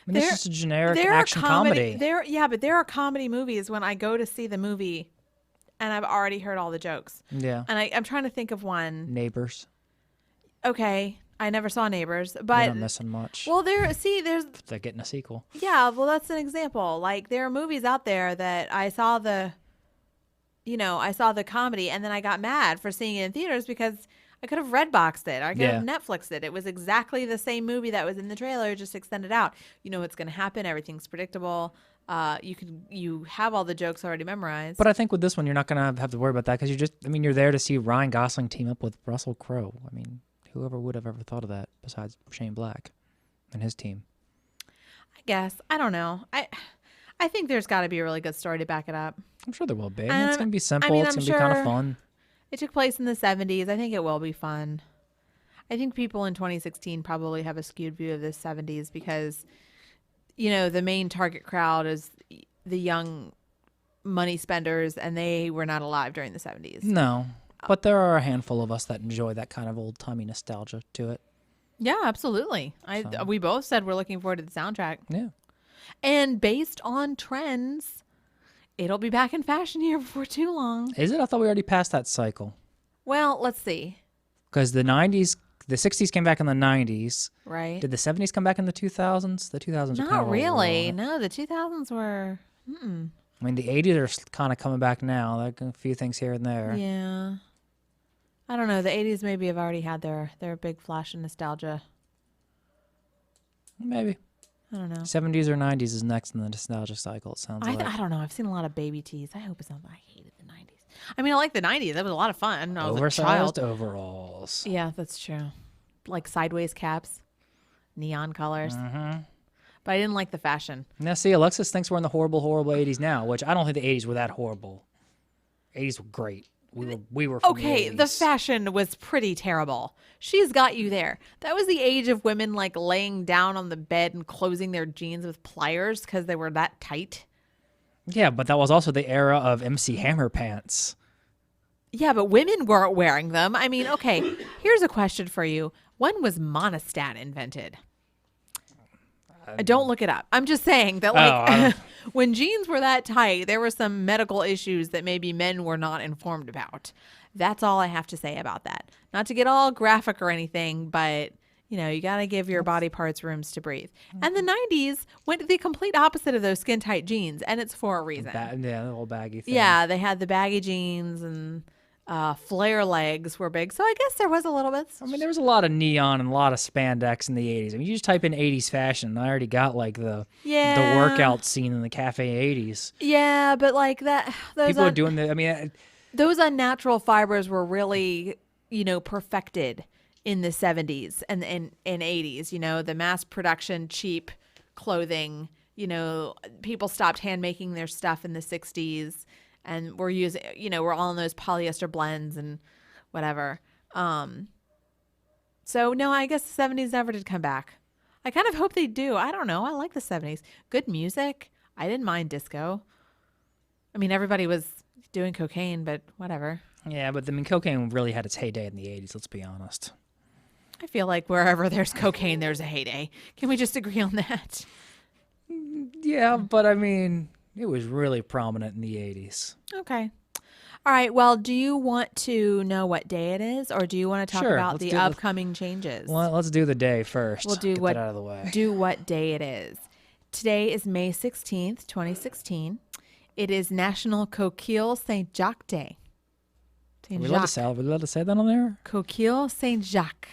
This is just a generic action comedy. But there are comedy movies when I go to see the movie and I've already heard all the jokes. Yeah. And I'm trying to think of one. Neighbors. Okay. I never saw Neighbors, but You're not missing much. well, there's They're getting a sequel. yeah, well, that's an example. Like there are movies out there that I saw the comedy and then I got mad for seeing it in theaters because I could have Redboxed it. I could have Netflixed it. It was exactly the same movie that was in the trailer, just extended out. You know what's going to happen. Everything's predictable. You have all the jokes already memorized. But I think with this one, you're not going to have to worry about that because you're there to see Ryan Gosling team up with Russell Crowe. Whoever would have ever thought of that besides Shane Black and his team? I guess. I don't know. I think there's got to be a really good story to back it up. I'm sure there will be. It's going to be simple. It's I'm going to be kind of fun. It took place in the 70s. I think it will be fun. I think people in 2016 probably have a skewed view of the 70s because, the main target crowd is the young money spenders, and they were not alive during the 70s. No, but there are a handful of us that enjoy that kind of old-timey nostalgia to it. Yeah, absolutely. We both said we're looking forward to the soundtrack. Yeah. And based on trends, it'll be back in fashion here before too long. Is it? I thought we already passed that cycle. Well, let's see. Because the 60s came back in the 90s. Right. Did the 70s come back in the 2000s? The 2000s are kind Not of really. No, the 2000s were... the 80s are kind of coming back now. Like a few things here and there. Yeah. I don't know. The 80s maybe have already had their big flash of nostalgia. Maybe. don't know. 70s or 90s is next in the nostalgia cycle, it sounds like. I don't know. I've seen a lot of baby tees. I hope it's not. I hated the 90s. I mean, I like the 90s. That was a lot of fun. I was a Oversized child. overalls. Yeah, that's true. Like sideways caps, neon colors. But I didn't like the fashion. Now, see, Alexis thinks we're in the horrible, horrible 80s now, which I don't think the 80s were that horrible. 80s were great. We were from Okay, the the 80s. fashion was pretty terrible. She's got you there. That was the age of women like laying down on the bed and closing their jeans with pliers because they were that tight. Yeah, but that was also the era of MC Hammer pants. Yeah, but women weren't wearing them. I mean, okay, here's a question for you. When was Monistat invented? Don't look it up. I'm just saying that, like, when jeans were that tight, there were some medical issues that maybe men were not informed about. That's all I have to say about that. Not to get all graphic or anything, but, you know, you got to give your body parts rooms to breathe. And the 90s went to the complete opposite of those skin tight jeans, and it's for a reason. Yeah, the little baggy thing. Yeah, they had the baggy jeans and flare legs were big. So I guess there was a little bit. I mean, there was a lot of neon and a lot of spandex in the 80s. I mean, you just type in 80s fashion, I already got, like, the workout scene in the Cafe 80s. Yeah, but like that, People are doing the, I mean... those unnatural fibers were really, you know, perfected in the 70s and 80s. You know, the mass production, cheap clothing, you know, people stopped hand making their stuff in the 60s. And we're using, you know, we're all in those polyester blends and whatever. So, no, I guess the 70s never did come back. I kind of hope they do. I don't know. I like the 70s. Good music. I didn't mind disco. I mean, everybody was doing cocaine, but whatever. Yeah, but I mean, cocaine really had its heyday in the 80s, let's be honest. I feel like wherever there's cocaine, there's a heyday. Can we just agree on that? Yeah, but I mean... it was really prominent in the 80s. Okay. All right. Well, do you want to know what day it is, or do you want to talk Sure, about let's the do the- upcoming changes? Well, let's do the day first. We'll do Get what that out of the way. do what day it is. Today is May 16th, 2016. It is National Coquille Saint-Jacques Day. Are we allowed to say that on there? Coquille Saint-Jacques.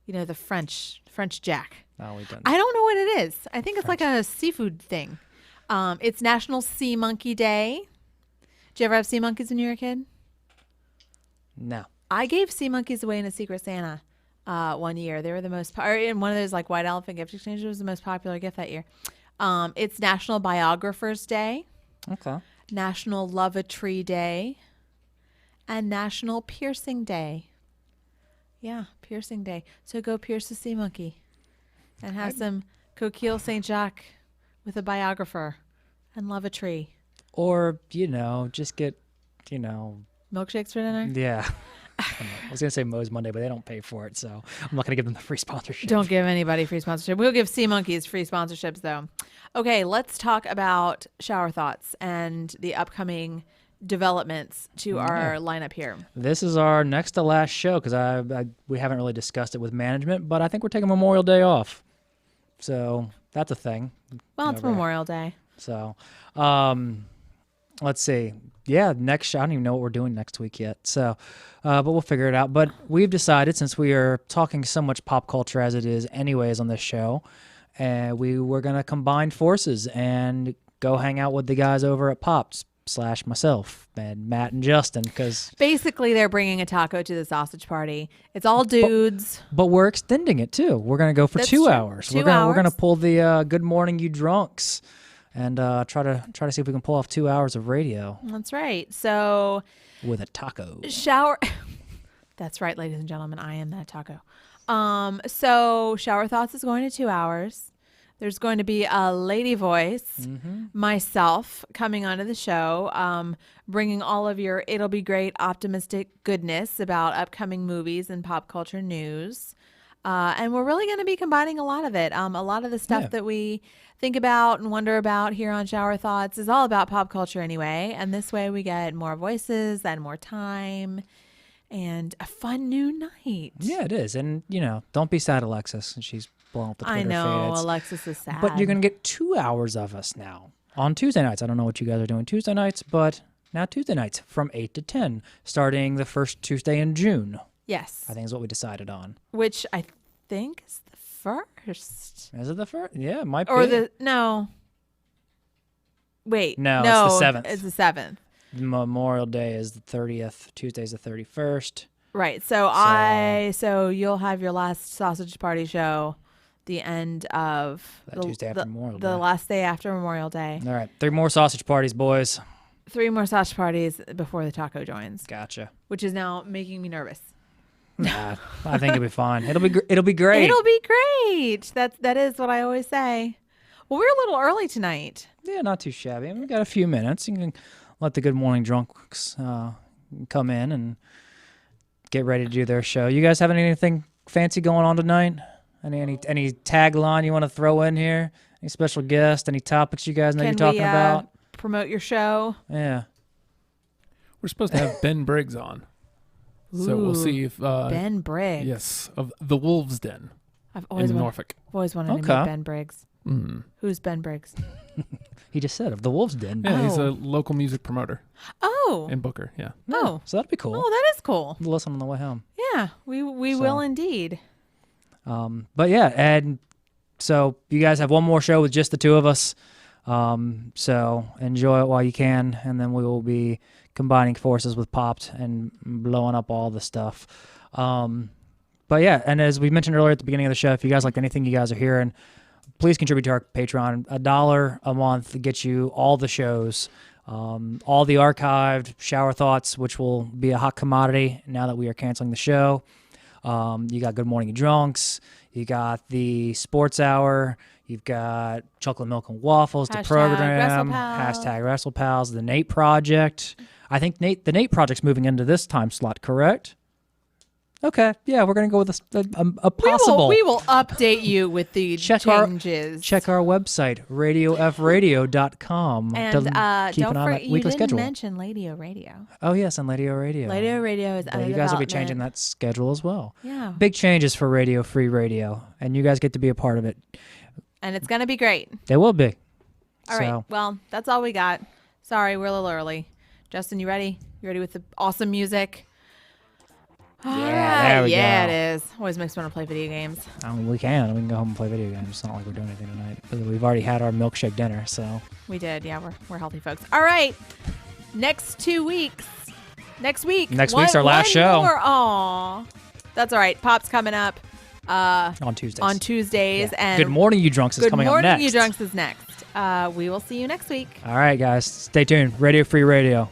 You know, the French Jack. No, we don't. I don't know what it is. I think it's like a seafood thing. It's National Sea Monkey Day. Did you ever have sea monkeys when you were a kid? No. I gave sea monkeys away in a Secret Santa 1 year. They were the most, in one of those like white elephant gift exchanges, was the most popular gift that year. It's National Biographers Day, Okay. National Love a Tree Day, and National Piercing Day. Yeah, Piercing Day. So go pierce a sea monkey and have some Coquille Saint-Jacques with a biographer and love a tree. Or, you know, just get, you know... milkshakes for dinner? yeah. I was going to say Moe's Monday, but they don't pay for it, so I'm not going to give them the free sponsorship. Don't give anybody free sponsorship. We'll give Sea Monkeys free sponsorships, though. Okay, let's talk about shower thoughts and the upcoming developments to our lineup here. This is our next to last show because we haven't really discussed it with management, but I think we're taking Memorial Day off. So that's a thing. Well, it's Never- Memorial Day. So, let's see. Yeah, next. I don't even know what we're doing next week yet. So, but we'll figure it out. But we've decided, since we are talking so much pop culture as it is, anyways, on this show, we were gonna combine forces and go hang out with the guys over at Pops / myself and Matt and Justin, because. Basically, they're bringing a taco to the sausage party. It's all dudes. But we're extending it too. We're gonna go for That's 2 true. hours. 2 We're gonna hours. pull the Good Morning You Drunks, and try to see if we can pull off 2 hours of radio That's right. So with a taco. shower. That's right, ladies and gentlemen. I am that taco. So Shower Thoughts is going to 2 hours. There's going to be a lady voice, myself, coming onto the show, bringing all of your It'll Be Great optimistic goodness about upcoming movies and pop culture news. And we're really going to be combining a lot of it. A lot of the stuff that we think about and wonder about here on Shower Thoughts is all about pop culture anyway. And this way we get more voices and more time and a fun new night. Yeah, it is. And, you know, don't be sad, Alexis. She's blowing up the Twitter I know, feeds. Alexis is sad. But you're going to get 2 hours of us now on Tuesday nights. I don't know what you guys are doing Tuesday nights, but now Tuesday nights from 8 to 10, starting the first Tuesday in June. Yes. I think is what we decided on. Which I think is the 1st. Is it the first? Yeah, it might Or be. no. Wait. No, it's the 7th. It's the 7th. Memorial Day is the 30th. Tuesday's the 31st. Right. So you'll have your last sausage party show the end of That Tuesday after Memorial the Day. last day after Memorial Day. All right, 3 more sausage parties, boys. 3 more sausage parties before the taco joins, Gotcha. which is now making me nervous. Nah, I think it'll be fine. It'll be great. It'll be great. That is what I always say. Well, we're a little early tonight. Yeah, not too shabby. We've got a few minutes. You can let the Good Morning Drunks come in and get ready to do their show. You guys having anything fancy going on tonight? Any tagline you want to throw in here? Any special guest? Any topics you guys know you're talking about? Promote your show? Yeah. We're supposed to have Ben Briggs on. So we'll see if Ben Briggs. yes, of the Wolves Den I've always in wanted, Norfolk. always wanted to meet Okay. Ben Briggs. Mm. Who's Ben Briggs? He just said of the Wolves Den. Yeah, he's Oh. a local music promoter Oh. in Booker. Yeah. Oh. So that'd be cool. Oh, that is cool. We'll listen on the way home. Yeah, we So- will indeed. But yeah, and so you guys have one more show with just the two of us. So enjoy it while you can, and then we will be combining forces with Popped and blowing up all the stuff. But yeah, and as we mentioned earlier at the beginning of the show, if you guys like anything you guys are hearing, please contribute to our Patreon. $1 a month gets you all the shows, all the archived shower thoughts, which will be a hot commodity now that we are canceling the show. You got Good Morning Drunks. You got the Sports Hour. You've got Chocolate Milk and Waffles, the Hashtag program, WrestlePals. hashtag WrestlePals, the Nate Project. I think the Nate Project's moving into this time slot, correct? Okay, yeah, we're gonna go with a possible. We will update you with the Check changes. Check our website, radiofradio.com. And to keep don't an eye on forget, that you weekly didn't schedule. mention Ladio Radio. Oh yes, and Ladio Radio. Ladio Radio is But under you guys will be development. changing that schedule as well. Yeah, Big changes for Radio Free Radio, and you guys get to be a part of it. and it's gonna be great. They will be. All right. So, Well, that's all we got. Sorry, we're a little early. Justin, you ready? You ready with the awesome music? Yeah, there we yeah, go. it is. Always makes me want to play video games. I mean, we can go home and play video games. It's not like we're doing anything tonight. But we've already had our milkshake dinner, so We did. Yeah, we're healthy folks. All right. Next 2 weeks. Next week. Next week's our last show. Aw. That's all right. Pop's coming up on Tuesdays. on Tuesdays. Yeah. And Good Morning, You Drunks is Good coming Morning, up next. You Drunks is next. We will see you next week. All right, guys. Stay tuned. Radio Free Radio.